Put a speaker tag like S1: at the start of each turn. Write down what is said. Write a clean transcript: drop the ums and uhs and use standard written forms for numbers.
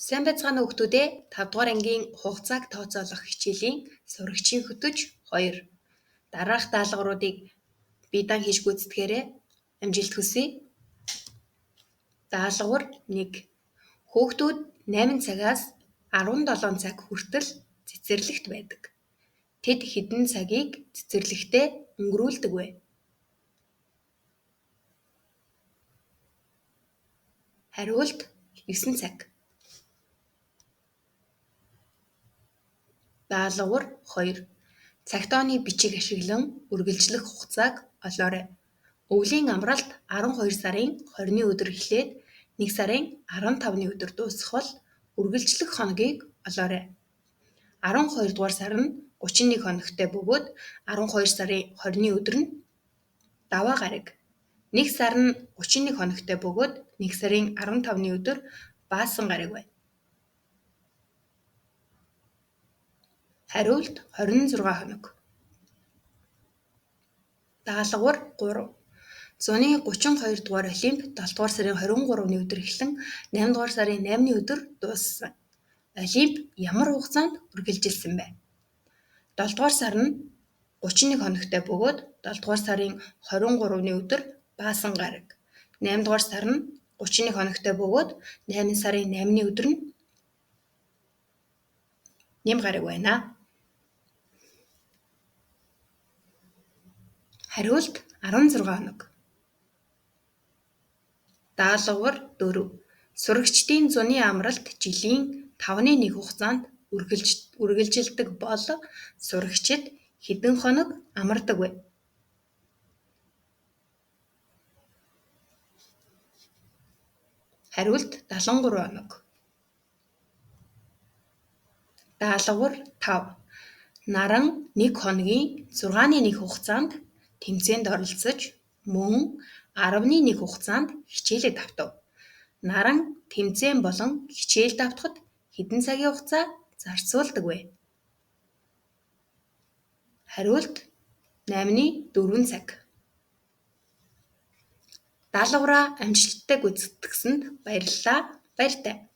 S1: Сайн байцгаана уу хүүхдүүдээ 5 дугаар ангийн хугацааг тооцоолох хичээлийн сурагчийн хөтөж 2. Дараах даалгавруудыг биедан хийж гүйцэтгэхээрээ амжилт хүсье. Даалгавар 1. Хүүхдүүд 8 цагаас 17 цаг хүртэл цэцэрлэгт байдаг. Тэд хэдэн цагийг цэцэрлэгтээ өнгөрүүлдэг вэ? Хариулт 9 цаг. Даалгавар 2. Цагтооны бичиг ашиглан үргэлжлэх хугацааг олоорой. Өвлийн амралт 12 сарын 20-ны өдөр эхлээд 1 сарын 15-ны өдөр дуусах бол үргэлжлэх хоногийг олоорой. 12 дугаар сар нь 31 хоногтой бөгөөд 12 сарын 20-ны өдөр нь даваа гараг. 1 сар нь 31 хоногтой бөгөөд 1 сарын 15-ны өдөр баасан гараг байна. Хариулт 26 хоног. Даалгавар 3. Зуны 32 дугаар олимп 7 дугаар сарын 23-ны өдөр эхлэн 8 дугаар сарын 8-ны өдөр дууссан. Олимп ямар хугацаанд үргэлжилсэн бэ? 7 дугаар сар нь 31 хоногтой бөгөөд 7 дугаар сарын 23-ны өдөр баасан гараг. 8 дугаар сар нь 31 хоногтой бөгөөд 8 сарын 8-ны өдөр нь нэм гараг байна. Хариулт 16 хоног. Даалгавар 4. Сурагчдын зуны амралт жилийн 5-1 хугацаанд үргэлжилдэг бол сурагчид хэдэн хоног амардаг вэ? Хариулт 73 хоног. Даалгавар 5. Наран 1 хоногийн 6-1 хугацаанд тэмцээнд оролцож мөн 10-1 хугацаанд хичээлээ давтав. Наран тэмцээн болон хичээл давтахад хэдэн цагийн хугацаа зарцуулдаг вэ? Хариулт 8-4 цаг. Даалгавраа амжилттай гүйцэтгэсэнд баярлалаа. Баяртай.